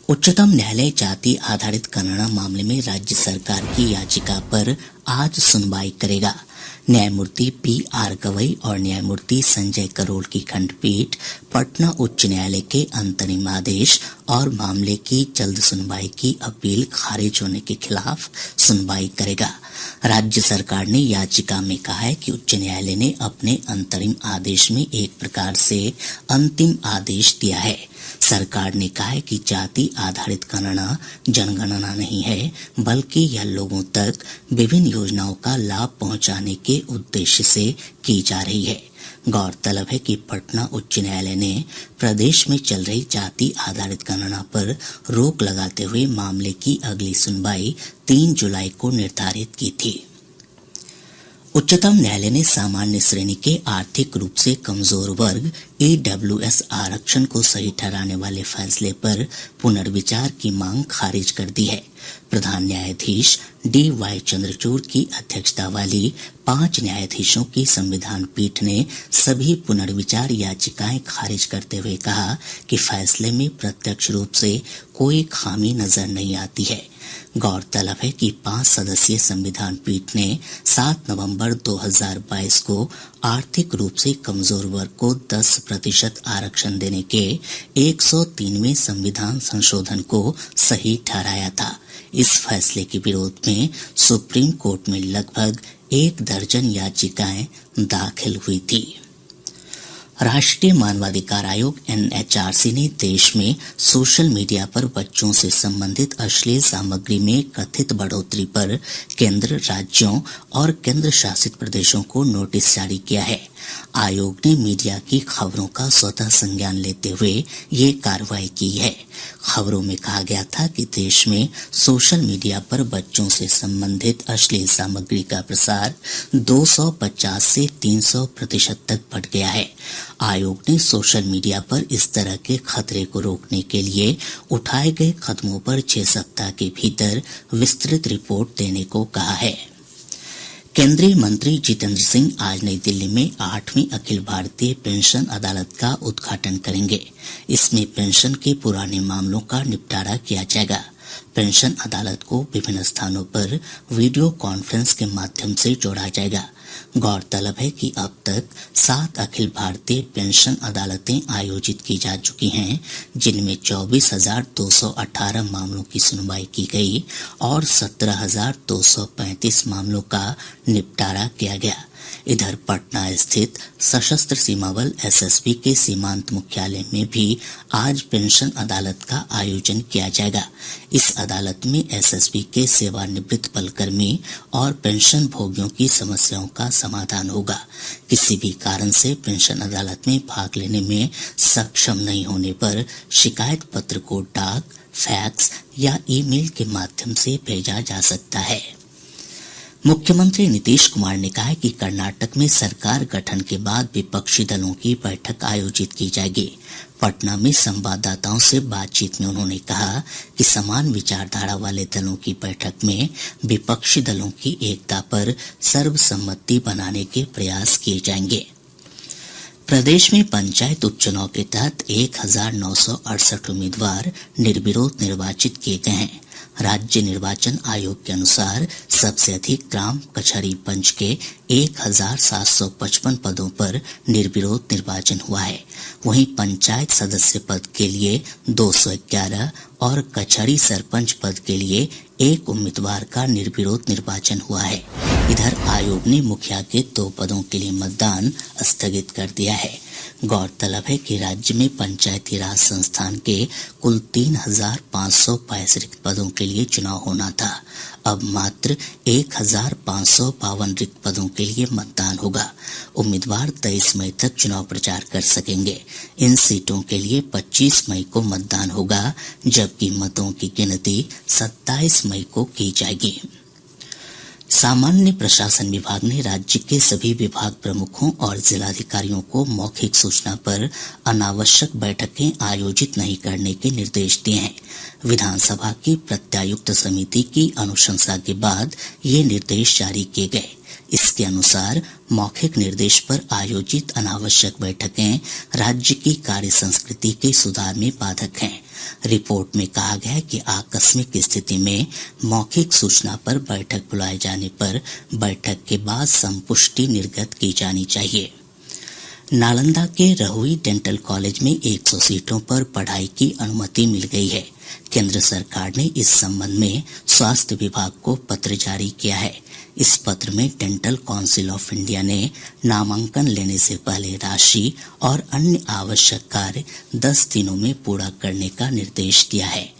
उच्चतम न्यायालय जाति आधारित गणना मामले में राज्य सरकार की याचिका पर आज सुनवाई करेगा। न्यायमूर्ति पी.आर. गवई और न्यायमूर्ति संजय करोल की खंडपीठ पटना उच्च न्यायालय के अंतरिम आदेश और मामले की जल्द सुनवाई की अपील खारिज होने के खिलाफ सुनवाई करेगा। राज्य सरकार ने याचिका में कहा है कि उच्च न्यायालय ने अपने अंतरिम आदेश में एक प्रकार से अंतिम आदेश दिया है। सरकार ने कहा है कि जाति आधारित गणना जनगणना नहीं है, बल्कि यह लोगों तक विभिन्न योजनाओं का लाभ पहुंचाने के उद्देश्य से की जा रही है। गौरतलब है कि पटना उच्च न्यायालय ने प्रदेश में चल रही जाति आधारित गणना पर रोक लगाते हुए मामले की अगली सुनवाई 3 जुलाई को निर्धारित की थी। उच्चतम न्यायालय ने सामान्य श्रेणी के आर्थिक रूप से कमजोर वर्ग ईडब्ल्यूएस आरक्षण को सही ठहराने वाले फैसले पर पुनर्विचार की मांग खारिज कर दी है। प्रधान न्यायाधीश डी.वाई. चंद्रचूड़ की अध्यक्षता वाली 5 न्यायाधीशों की संविधान पीठ ने सभी पुनर्विचार याचिकाएं खारिज करते हुए कहा कि फैसले में प्रत्यक्ष रूप से कोई खामी नजर नहीं आती है। गौरतलब है कि 5 सदस्यीय संविधान पीठ ने 7 नवंबर 2022 को आर्थिक रूप से कमजोर वर्ग को 10% आरक्षण देने के 103वें संविधान संशोधन को सही ठहराया था। इस फैसले के विरोध में सुप्रीम कोर्ट में लगभग 1 दर्जन याचिकाएं दाखिल हुई थी। राष्ट्रीय मानवाधिकार आयोग एनएचआरसी ने देश में सोशल मीडिया पर बच्चों से संबंधित अश्लील सामग्री में कथित बढ़ोतरी पर केंद्र, राज्यों और केंद्र शासित प्रदेशों को नोटिस जारी किया है। आयोग ने मीडिया की खबरों का स्वतः संज्ञान लेते हुए ये कार्रवाई की है। खबरों में कहा गया था कि देश में सोशल मीडिया पर बच्चों से संबंधित अश्लील सामग्री का प्रसार 250 से 300% तक बढ़ गया है। आयोग ने सोशल मीडिया पर इस तरह के खतरे को रोकने के लिए उठाए गए कदमों पर 6 सप्ताह के भीतर विस्तृत रिपोर्ट देने को कहा है। केंद्रीय मंत्री जितेंद्र सिंह आज नई दिल्ली में 8वीं अखिल भारतीय पेंशन अदालत का उद्घाटन करेंगे। इसमें पेंशन के पुराने मामलों का निपटारा किया जाएगा। पेंशन अदालत को विभिन्न स्थानों पर वीडियो कॉन्फ्रेंस के माध्यम से जोड़ा जाएगा। गौरतलब है कि अब तक 7 अखिल भारतीय पेंशन अदालतें आयोजित की जा चुकी हैं, जिनमें 24,218 मामलों की सुनवाई की गई और 17,235 मामलों का निपटारा किया गया। इधर पटना स्थित सशस्त्र सीमा बल एसएसबी के सीमांत मुख्यालय में भी आज पेंशन अदालत का आयोजन किया जाएगा। इस अदालत में एसएसबी के सेवानिवृत्त बलकर्मी और पेंशन भोगियों की समस्याओं का समाधान होगा। किसी भी कारण से पेंशन अदालत में भाग लेने में सक्षम नहीं होने पर शिकायत पत्र को डाक, फैक्स या ईमेल के माध्यम से भेजा जा सकता है। मुख्यमंत्री नीतीश कुमार ने कहा है कि कर्नाटक में सरकार गठन के बाद विपक्षी दलों की बैठक आयोजित की जाएगी। पटना में संवाददाताओं से बातचीत में उन्होंने कहा कि समान विचारधारा वाले दलों की बैठक में विपक्षी दलों की एकता पर सर्वसम्मति बनाने के प्रयास किए जाएंगे। प्रदेश में पंचायत उपचुनाव के तहत 1968 उम्मीदवार निर्विरोध निर्वाचित किए गए हैं। राज्य निर्वाचन आयोग के अनुसार सबसे अधिक ग्राम कचहरी पंच के 1755 पदों पर निर्विरोध निर्वाचन हुआ है। वहीं पंचायत सदस्य पद के लिए 211 और कचहरी सरपंच पद के लिए 1 उम्मीदवार का निर्विरोध निर्वाचन हुआ है। इधर आयोग ने मुखिया के 2 पदों के लिए मतदान स्थगित कर दिया है। गौरतलब है कि राज्य में पंचायती राज संस्थान के कुल 3,522 रिक्त पदों के लिए चुनाव होना था। अब मात्र 1,552 रिक्त पदों के लिए मतदान होगा। उम्मीदवार 23 मई तक चुनाव प्रचार कर सकेंगे। इन सीटों के लिए 25 मई को मतदान होगा, जबकि मतों की गिनती 27 मई को की जाएगी। सामान्य प्रशासन विभाग ने राज्य के सभी विभाग प्रमुखों और जिलाधिकारियों को मौखिक सूचना पर अनावश्यक बैठकें आयोजित नहीं करने के निर्देश दिए हैं। विधानसभा की प्रत्यायुक्त समिति की अनुशंसा के बाद ये निर्देश जारी किए गए। इसके अनुसार मौखिक निर्देश पर आयोजित अनावश्यक बैठकें राज्य की कार्य संस्कृति के सुधार में बाधक हैं। रिपोर्ट में कहा गया है कि आकस्मिक स्थिति में मौखिक सूचना पर बैठक बुलाए जाने पर बैठक के बाद संपुष्टि निर्गत की जानी चाहिए। नालंदा के रहुई डेंटल कॉलेज में 100 सीटों पर पढ़ाई की अनुमति मिल गई है। केंद्र सरकार ने इस संबंध में स्वास्थ्य विभाग को पत्र जारी किया है। इस पत्र में डेंटल काउंसिल ऑफ इंडिया ने नामांकन लेने से पहले राशि और अन्य आवश्यक कार्य 10 दिनों में पूरा करने का निर्देश दिया है।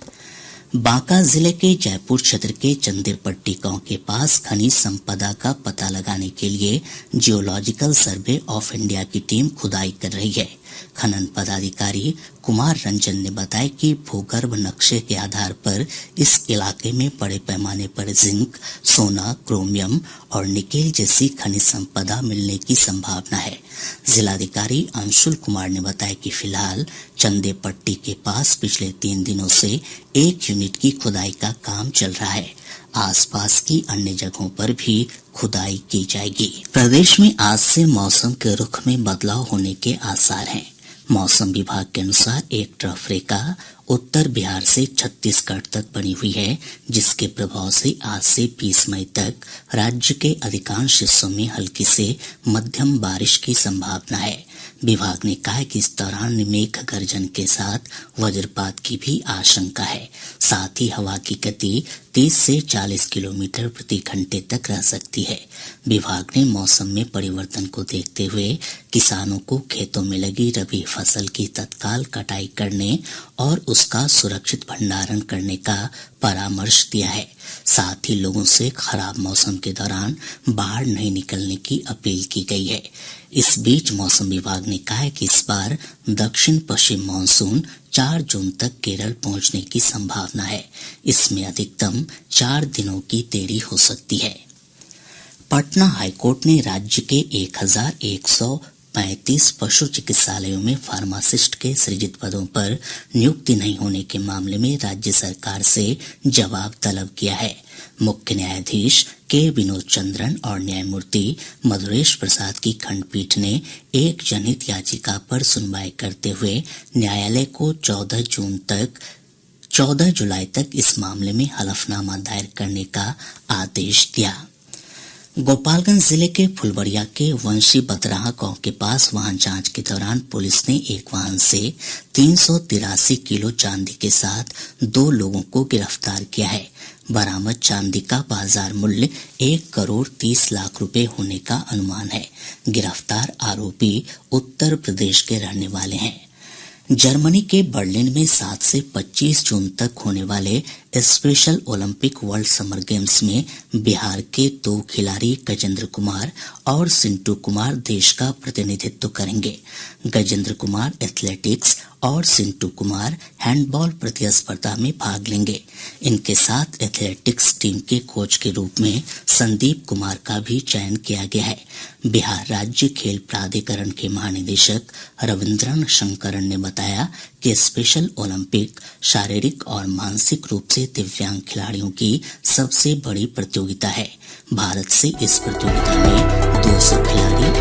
बांका जिले के जयपुर क्षेत्र के चंदेरपट्टी गांव के पास खनिज संपदा का पता लगाने के लिए जियोलॉजिकल सर्वे ऑफ इंडिया की टीम खुदाई कर रही है। खनन पदाधिकारी कुमार रंजन ने बताया कि भूगर्भ नक्शे के आधार पर इस इलाके में बड़े पैमाने पर जिंक, सोना, क्रोमियम और निकेल जैसी खनिज संपदा मिलने की संभावना है। जिलाधिकारी अंशुल कुमार ने बताया कि फिलहाल चंदेपट्टी के पास पिछले 3 दिनों से 1 यूनिट की खुदाई का काम चल रहा है। आसपास की अन्य जगहों पर भी खुदाई की जाएगी। प्रदेश में आज से मौसम के रुख में बदलाव होने के आसार हैं। मौसम विभाग के अनुसार एक ट्रफ रेखा उत्तर बिहार से छत्तीसगढ़ तक बनी हुई है, जिसके प्रभाव से आज से 20 मई तक राज्य के अधिकांश हिस्सों में हल्की से मध्यम बारिश की संभावना है। विभाग ने कहा है कि इस दौरान मेघ गर्जन के साथ वज्रपात की भी आशंका है। साथ ही हवा की गति 30 से 40 किलोमीटर प्रति घंटे तक रह सकती है। विभाग ने मौसम में परिवर्तन को देखते हुए किसानों को खेतों में लगी रबी फसल की तत्काल कटाई करने और उसका सुरक्षित भंडारण करने का परामर्श दिया है। साथ ही लोगों से खराब मौसम के दौरान बाहर नहीं निकलने की अपील की गई है। इस बीच मौसम विभाग ने कहा है कि इस बार दक्षिण पश्चिम मानसून 4 जून तक केरल पहुंचने की संभावना है। इसमें अधिकतम 4 दिनों की देरी हो सकती है। पटना हाईकोर्ट ने राज्य के 1135 पशु चिकित्सालयों में फार्मासिस्ट के सृजित पदों पर नियुक्ति नहीं होने के मामले में राज्य सरकार से जवाब तलब किया है। मुख्य न्यायाधीश के विनोद चंद्रन और न्यायमूर्ति मधुरेश प्रसाद की खंडपीठ ने एक जनहित याचिका पर सुनवाई करते हुए न्यायालय को 14 जुलाई तक इस मामले में हलफनामा दायर करने का आदेश दिया। गोपालगंज जिले के फुलबड़िया के वंशी बतराहा गांव के पास वाहन जांच के दौरान पुलिस ने एक वाहन से 383 किलो चांदी के साथ 2 लोगों को गिरफ्तार किया है। बरामद चांदी का बाजार मूल्य 1 करोड़ 30 लाख रुपए होने का अनुमान है। गिरफ्तार आरोपी उत्तर प्रदेश के रहने वाले हैं। जर्मनी के बर्लिन में 7 से 25 जून तक होने वाले special Olympic world summer games में बिहार के 2 खिलाड़ी गजेंद्र कुमार और सिंटू कुमार देश का प्रतिनिधित्व करेंगे। गजेंद्र कुमार एथलेटिक्स और सिंटू कुमार हैंडबॉल प्रतिस्पर्धा में भाग लेंगे। इनके साथ एथलेटिक्स टीम के कोच के रूप में संदीप कुमार का भी चयन किया गया है। बिहार राज्य खेल प्राधिकरण के महानिदेशक रविंद्रन शंकरन ने बताया कि स्पेशल ओलंपिक शारीरिक और मानसिक रूप से दिव्यांग खिलाड़ियों की सबसे बड़ी प्रतियोगिता है। भारत से इस प्रतियोगिता में 200 खिलाड़ी